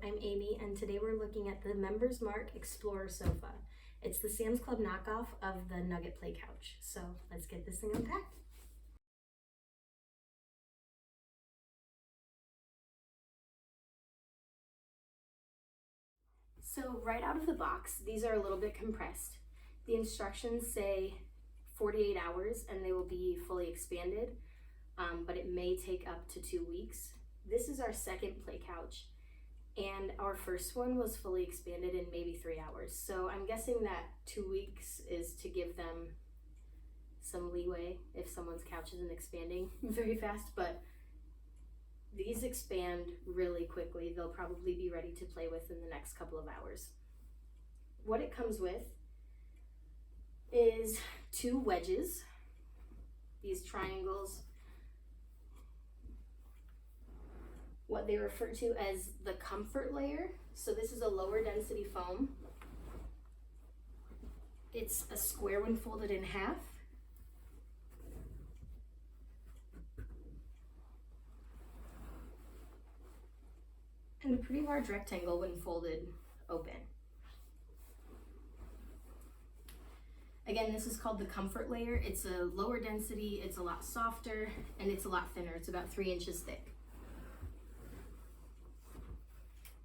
I'm Amy, and today we're looking at the Members Mark Explorer Sofa. It's the Sam's Club knockoff of the Nugget Play Couch. So let's get this thing unpacked. So right out of the box, these are a little bit compressed. The instructions say 48 hours and they will be fully expanded, but it may take up to 2 weeks. This is our second play couch, and our first one was fully expanded in maybe 3 hours. So I'm guessing that 2 weeks is to give them some leeway if someone's couch isn't expanding very fast, but these expand really quickly. They'll probably be ready to play with in the next couple of hours. What it comes with is 2 wedges, these triangles, what they refer to as the comfort layer. So this is a lower density foam. It's a square when folded in half. And a pretty large rectangle when folded open. Again, this is called the comfort layer. It's a lower density, it's a lot softer, and it's a lot thinner. It's about 3 inches thick.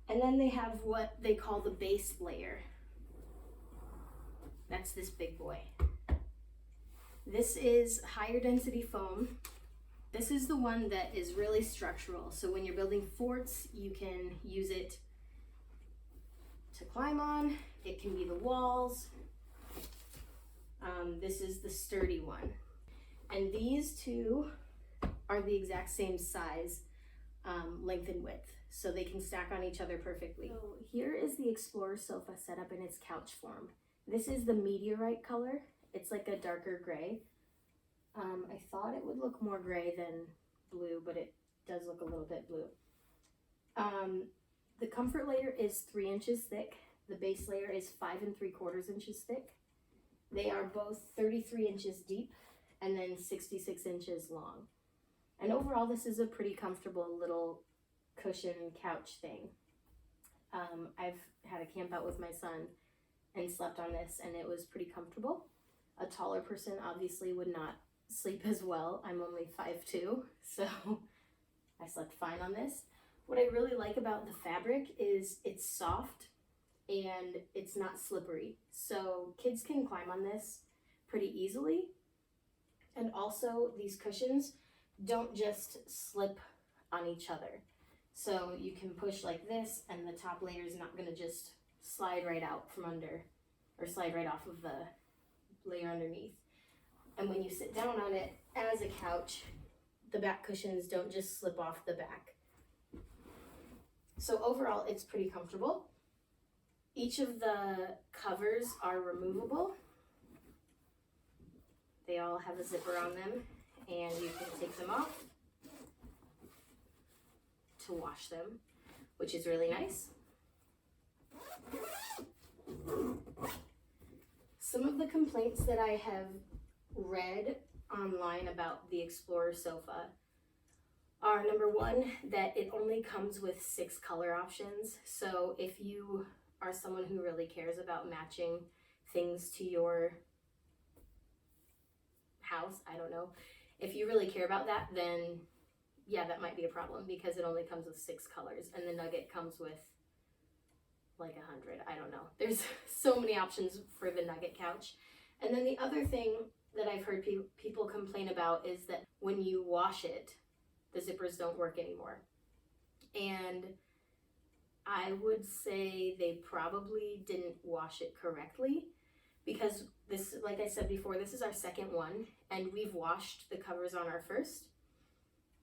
And then they have what they call the base layer. That's this big boy. This is higher density foam. This is the one that is really structural. So when you're building forts, you can use it to climb on. It can be the walls. This is the sturdy one. And these two are the exact same size, length and width. So they can stack on each other perfectly. So here is the Explorer sofa set up in its couch form. This is the meteorite color. It's like a darker gray. I thought it would look more gray than blue, but it does look a little bit blue. The comfort layer is 3 inches thick. The base layer is 5 3/4 inches thick. They are both 33 inches deep and then 66 inches long. And overall, this is a pretty comfortable little cushion couch thing. I've had a camp out with my son and slept on this, and it was pretty comfortable. A taller person obviously would not sleep as well. I'm only 5'2", so I slept fine on this. What I really like about the fabric is it's soft and it's not slippery. So kids can climb on this pretty easily. And also these cushions don't just slip on each other. So you can push like this and the top layer is not gonna just slide right out from under or slide right off of the layer underneath. And when you sit down on it as a couch, the back cushions don't just slip off the back. So overall, it's pretty comfortable. Each of the covers are removable. They all have a zipper on them, and you can take them off to wash them, which is really nice. Some of the complaints that I have read online about the Explorer sofa are, number one, that it only comes with 6 color options. So if you are someone who really cares about matching things to your house, I don't know, if you really care about that, then yeah, that might be a problem because it only comes with 6 colors, and the Nugget comes with like 100. I don't know. There's so many options for the Nugget couch. And then the other thing that I've heard people complain about is that when you wash it, the zippers don't work anymore. And I would say they probably didn't wash it correctly, because this, like I said before, this is our second one, and we've washed the covers on our first.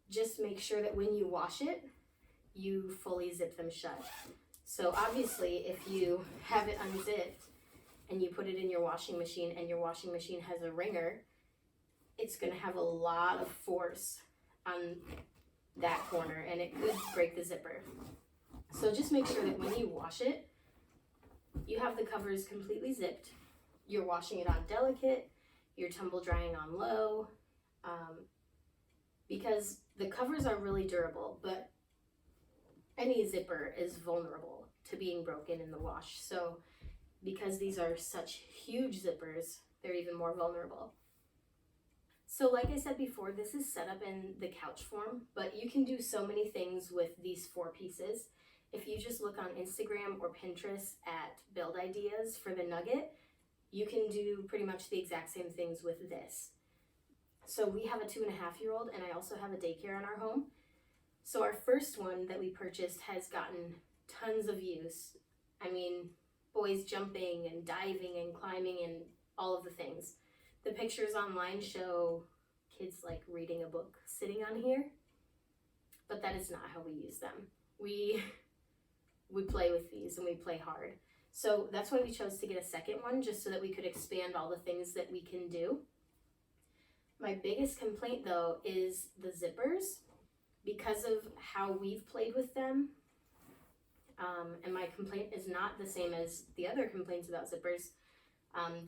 Just make sure that when you wash it, you fully zip them shut. So obviously, if you have it unzipped and you put it in your washing machine and your washing machine has a wringer, it's gonna have a lot of force on that corner and it could break the zipper. So just make sure that when you wash it, you have the covers completely zipped. You're washing it on delicate, you're tumble drying on low, because the covers are really durable, but any zipper is vulnerable to being broken in the wash. So because these are such huge zippers, they're even more vulnerable. So like I said before, this is set up in the couch form, but you can do so many things with these 4 pieces. If you just look on Instagram or Pinterest at build ideas for the Nugget, you can do pretty much the exact same things with this. So we have a 2.5-year-old, and I also have a daycare in our home. So our first one that we purchased has gotten tons of use. I mean, boys jumping and diving and climbing and all of the things. The pictures online show kids like reading a book sitting on here, but that is not how we use them. We play with these and we play hard. So that's why we chose to get a second one, just so that we could expand all the things that we can do. My biggest complaint though is the zippers, because of how we've played with them. And my complaint is not the same as the other complaints about zippers.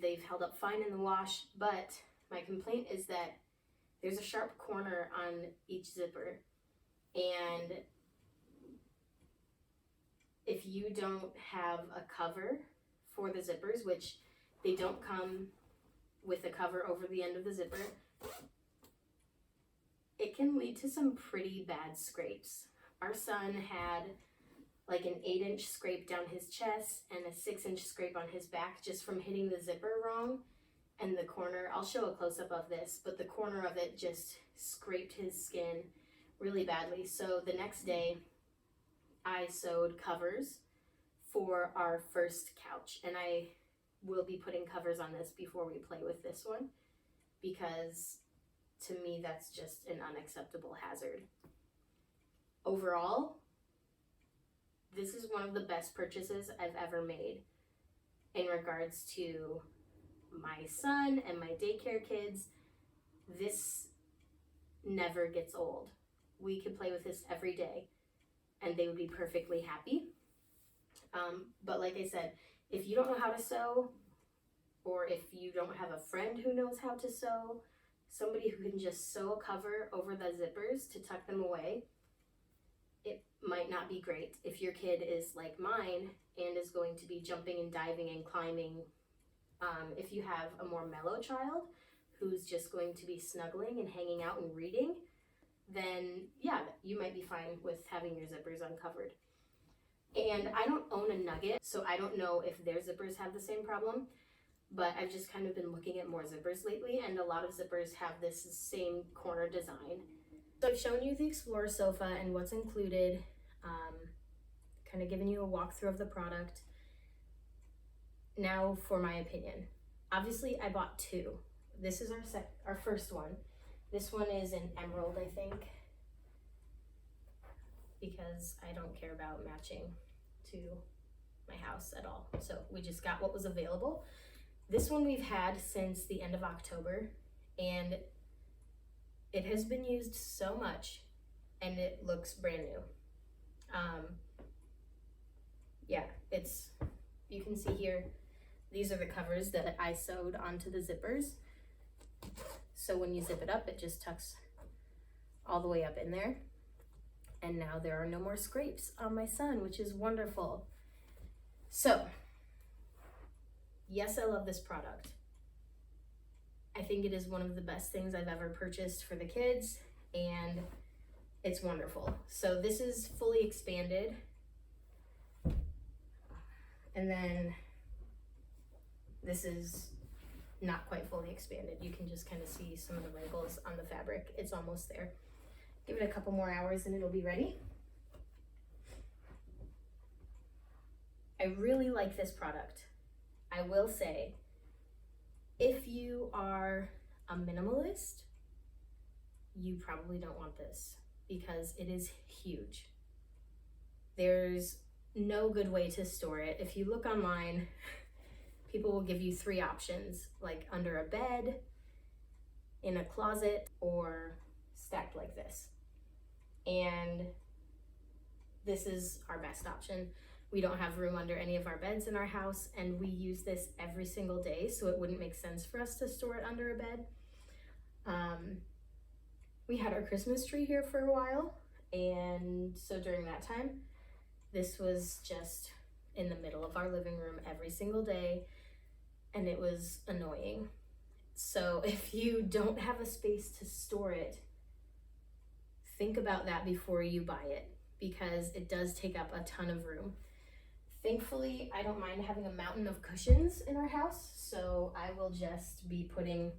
They've held up fine in the wash, but my complaint is that there's a sharp corner on each zipper, and if you don't have a cover for the zippers, which they don't come with a cover over the end of the zipper, it can lead to some pretty bad scrapes. Our son had like an 8-inch scrape down his chest and a 6-inch scrape on his back just from hitting the zipper wrong. And the corner, I'll show a close-up of this, but the corner of it just scraped his skin really badly. So the next day, I sewed covers for our first couch, and I will be putting covers on this before we play with this one, because to me that's just an unacceptable hazard. Overall, this is one of the best purchases I've ever made in regards to my son and my daycare kids. This never gets old. We could play with this every day and they would be perfectly happy. But like I said, if you don't know how to sew, or if you don't have a friend who knows how to sew, somebody who can just sew a cover over the zippers to tuck them away, it might not be great. If your kid is like mine and is going to be jumping and diving and climbing, if you have a more mellow child who's just going to be snuggling and hanging out and reading, then yeah, you might be fine with having your zippers uncovered. And I don't own a Nugget, so I don't know if their zippers have the same problem, but I've just kind of been looking at more zippers lately, and a lot of zippers have this same corner design. So I've shown you the Explorer sofa and what's included, kind of given you a walkthrough of the product. Now for my opinion. Obviously I bought 2. This is our first one. This one is in emerald, I think, because I don't care about matching to my house at all. So we just got what was available. This one we've had since the end of October, and it has been used so much and it looks brand new. Yeah, you can see here, these are the covers that I sewed onto the zippers. So when you zip it up, it just tucks all the way up in there. And now there are no more scrapes on my son, which is wonderful. So, yes, I love this product. I think it is one of the best things I've ever purchased for the kids, and it's wonderful. So this is fully expanded. And then this is not quite fully expanded. You can just kind of see some of the wrinkles on the fabric. It's almost there. Give it a couple more hours and it'll be ready. I really like this product. I will say, if you are a minimalist, you probably don't want this because it is huge. There's no good way to store it. If you look online, people will give you 3 options, like under a bed, in a closet, or stacked like this. And this is our best option. We don't have room under any of our beds in our house, and we use this every single day, so it wouldn't make sense for us to store it under a bed. We had our Christmas tree here for a while, and so during that time, This was just in the middle of our living room every single day, and it was annoying. So if you don't have a space to store it, think about that before you buy it, because it does take up a ton of room. Thankfully, I don't mind having a mountain of cushions in our house, so I will just be putting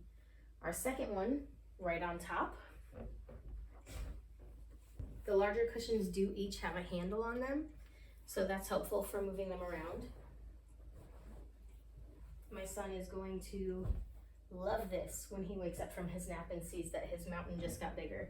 our second one right on top. The larger cushions do each have a handle on them, so that's helpful for moving them around. My son is going to love this when he wakes up from his nap and sees that his mountain just got bigger.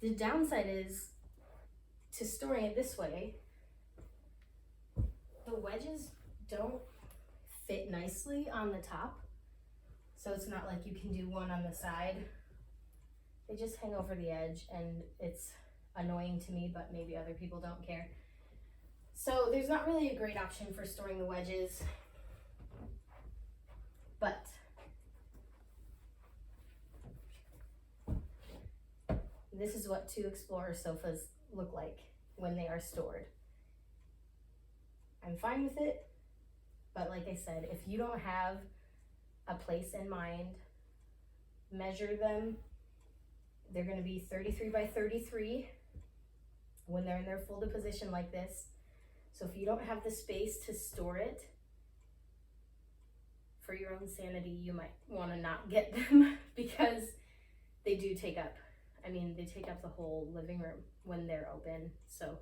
The downside is to storing it this way, the wedges don't fit nicely on the top. So it's not like you can do one on the side. They just hang over the edge, and it's annoying to me, but maybe other people don't care. So there's not really a great option for storing the wedges, but this is what 2 Explorer sofas look like when they are stored. I'm fine with it, but like I said, if you don't have a place in mind, measure them. They're going to be 33 by 33 when they're in their folded position like this. So if you don't have the space to store it, for your own sanity, you might want to not get them because they do take up, they take up the whole living room when they're open. So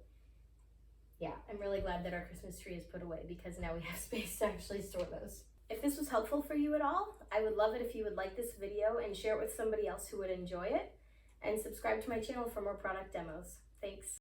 yeah, I'm really glad that our Christmas tree is put away, because now we have space to actually store those. If this was helpful for you at all, I would love it if you would like this video and share it with somebody else who would enjoy it, and subscribe to my channel for more product demos. Thanks.